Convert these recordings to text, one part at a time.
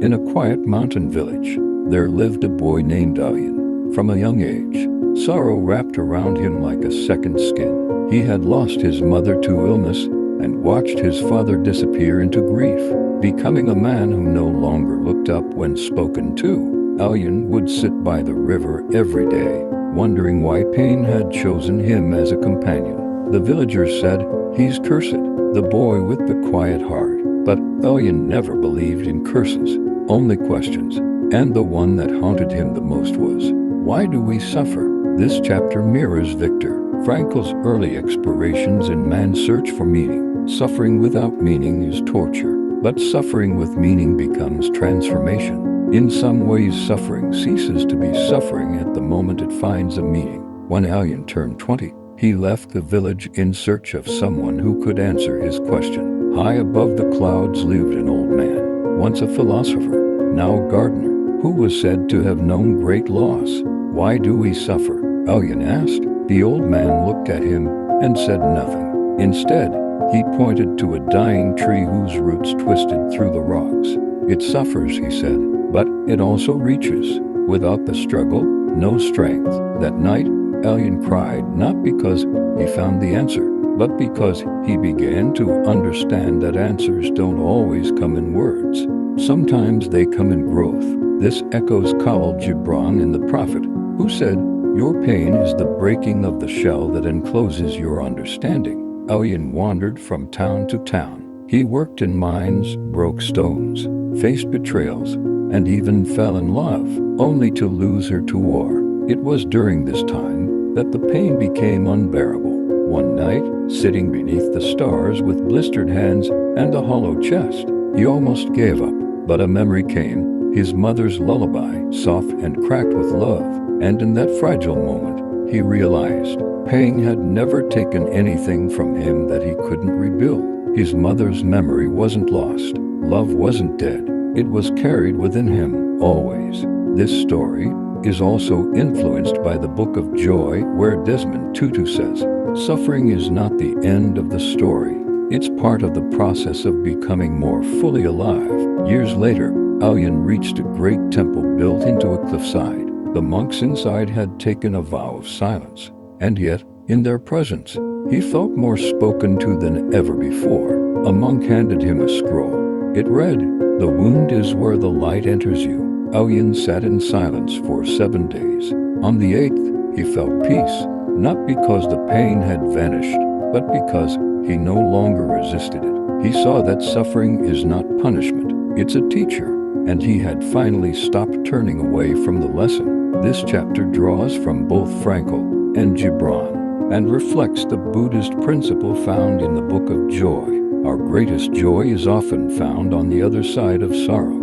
In a quiet mountain village, there lived a boy named Elion. From a young age, sorrow wrapped around him like a second skin. He had lost his mother to illness and watched his father disappear into grief, becoming a man who no longer looked up when spoken to. Elion would sit by the river every day, wondering why pain had chosen him as a companion. The villagers said, "He's cursed, the boy with the quiet heart." But Elion never believed in curses, only questions. And the one that haunted him the most was, why do we suffer? This chapter mirrors Viktor Frankl's early explorations in man's search for meaning. Suffering without meaning is torture, but suffering with meaning becomes transformation. In some ways, suffering ceases to be suffering at the moment it finds a meaning. When Elion turned 20, he left the village in search of someone who could answer his question. High above the clouds lived an old man, once a philosopher, now a gardener, who was said to have known great loss. "Why do we suffer?" Elion asked. The old man looked at him and said nothing. Instead, he pointed to a dying tree whose roots twisted through the rocks. "It suffers," he said, "but it also reaches. Without the struggle, no strength." That night, Elion cried, not because he found the answer, but because he began to understand that answers don't always come in words. Sometimes they come in growth. This echoes Khalil Gibran in The Prophet, who said, "Your pain is the breaking of the shell that encloses your understanding." Elion wandered from town to town. He worked in mines, broke stones, faced betrayals, and even fell in love, only to lose her to war. It was during this time that the pain became unbearable. One night, sitting beneath the stars with blistered hands and a hollow chest, he almost gave up. But a memory came, his mother's lullaby, soft and cracked with love. And in that fragile moment, he realized pain had never taken anything from him that he couldn't rebuild. His mother's memory wasn't lost. Love wasn't dead. It was carried within him, always. This story is also influenced by the Book of Joy, where Desmond Tutu says, "Suffering is not the end of the story. It's part of the process of becoming more fully alive." Years later, Elion reached a great temple built into a cliffside. The monks inside had taken a vow of silence, and yet, in their presence, he felt more spoken to than ever before. A monk handed him a scroll. It read, "The wound is where the light enters you." Elion sat in silence for 7 days. On the 8th, he felt peace, not because the pain had vanished, but because he no longer resisted it. He saw that suffering is not punishment, it's a teacher, and he had finally stopped turning away from the lesson. This chapter draws from both Frankl and Gibran and reflects the Buddhist principle found in the Book of Joy. Our greatest joy is often found on the other side of sorrow.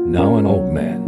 Now an old man,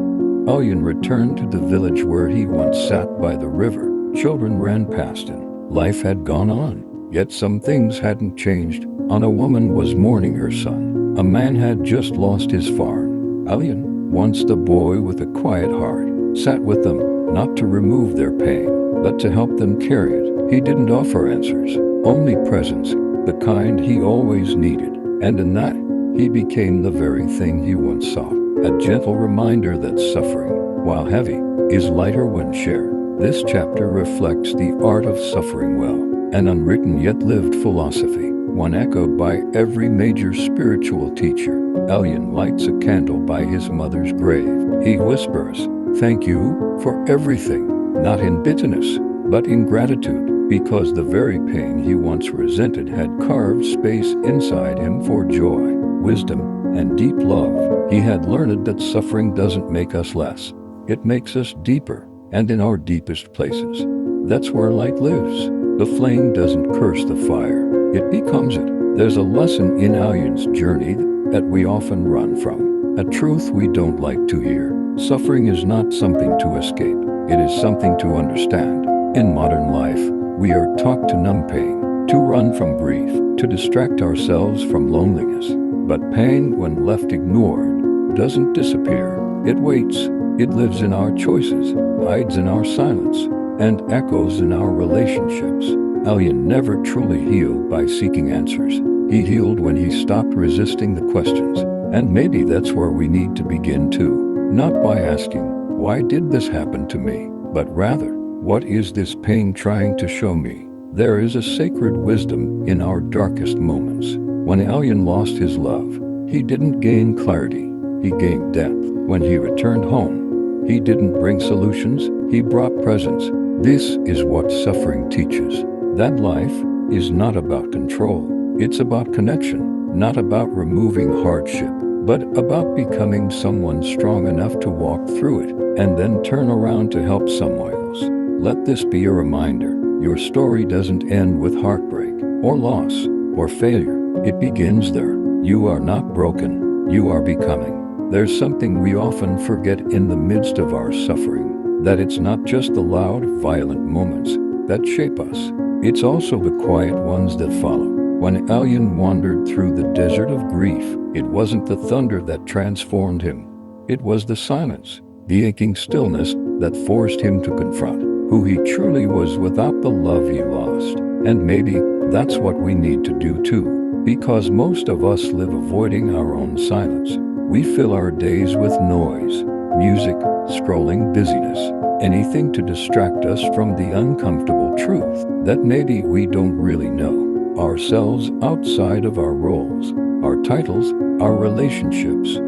Elion returned to the village where he once sat by the river. Children ran past him. Life had gone on, yet some things hadn't changed. A woman was mourning her son. A man had just lost his farm. Elion, once the boy with a quiet heart, sat with them, not to remove their pain, but to help them carry it. He didn't offer answers, only presence, the kind he always needed. And in that, he became the very thing he once sought, a gentle reminder that suffering, while heavy, is lighter when shared. This chapter reflects the art of suffering well, an unwritten yet lived philosophy, one echoed by every major spiritual teacher. Elion lights a candle by his mother's grave. He whispers, "Thank you for everything," not in bitterness, but in gratitude, because the very pain he once resented had carved space inside him for joy, wisdom, and deep love. He had learned that suffering doesn't make us less. It makes us deeper, and in our deepest places. That's where light lives. The flame doesn't curse the fire, it becomes it. There's a lesson in Elion's journey that we often run from, a truth we don't like to hear. Suffering is not something to escape, it is something to understand. In modern life, we are taught to numb pain, to run from grief, to distract ourselves from loneliness. But pain, when left ignored, doesn't disappear. It waits. It lives in our choices, hides in our silence, and echoes in our relationships. Elion never truly healed by seeking answers. He healed when he stopped resisting the questions. And maybe that's where we need to begin too, not by asking, why did this happen to me? But rather, what is this pain trying to show me? There is a sacred wisdom in our darkest moments. When Elion lost his love, he didn't gain clarity, he gained depth. When he returned home, he didn't bring solutions, he brought presence. This is what suffering teaches, that life is not about control, it's about connection, not about removing hardship, but about becoming someone strong enough to walk through it and then turn around to help someone else. Let this be a reminder, your story doesn't end with heartbreak, or loss, or failure. It begins there. You are not broken, you are becoming. There's something we often forget in the midst of our suffering, that it's not just the loud, violent moments that shape us. It's also the quiet ones that follow. When Elion wandered through the desert of grief, it wasn't the thunder that transformed him. It was the silence, the aching stillness that forced him to confront who he truly was without the love he lost. And maybe that's what we need to do too, because most of us live avoiding our own silence. We fill our days with noise, music, scrolling, busyness, anything to distract us from the uncomfortable truth that maybe we don't really know ourselves outside of our roles, our titles, our relationships.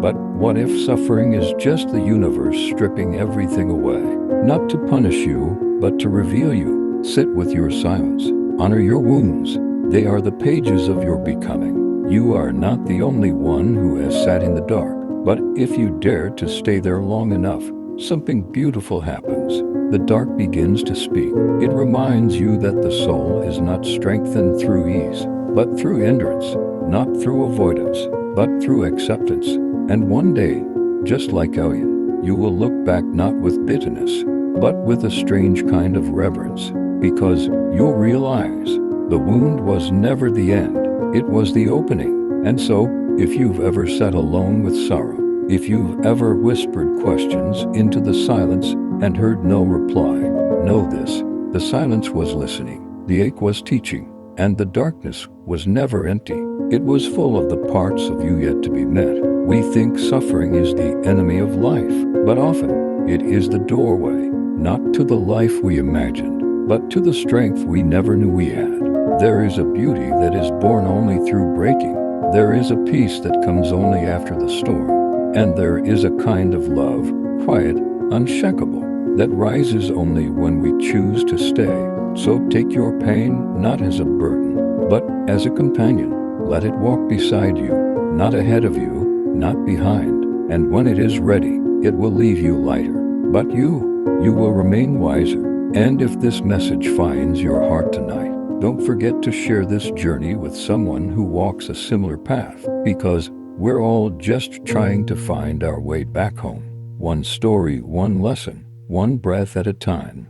But what if suffering is just the universe stripping everything away? Not to punish you, but to reveal you. Sit with your silence. Honor your wounds. They are the pages of your becoming. You are not the only one who has sat in the dark. But if you dare to stay there long enough, something beautiful happens. The dark begins to speak. It reminds you that the soul is not strengthened through ease, but through endurance, not through avoidance, but through acceptance. And one day, just like Elion, you will look back not with bitterness, but with a strange kind of reverence, because you'll realize the wound was never the end, it was the opening. And so, if you've ever sat alone with sorrow, if you've ever whispered questions into the silence and heard no reply, know this: the silence was listening, the ache was teaching, and the darkness was never empty. It was full of the parts of you yet to be met. We think suffering is the enemy of life, but often it is the doorway, not to the life we imagined, but to the strength we never knew we had. There is a beauty that is born only through breaking. There is a peace that comes only after the storm. And there is a kind of love, quiet, unshakable, that rises only when we choose to stay. So take your pain not as a burden, but as a companion. Let it walk beside you, not ahead of you, not behind. And when it is ready, it will leave you lighter. But you will remain wiser. And if this message finds your heart tonight, don't forget to share this journey with someone who walks a similar path, because we're all just trying to find our way back home. One story, one lesson, one breath at a time.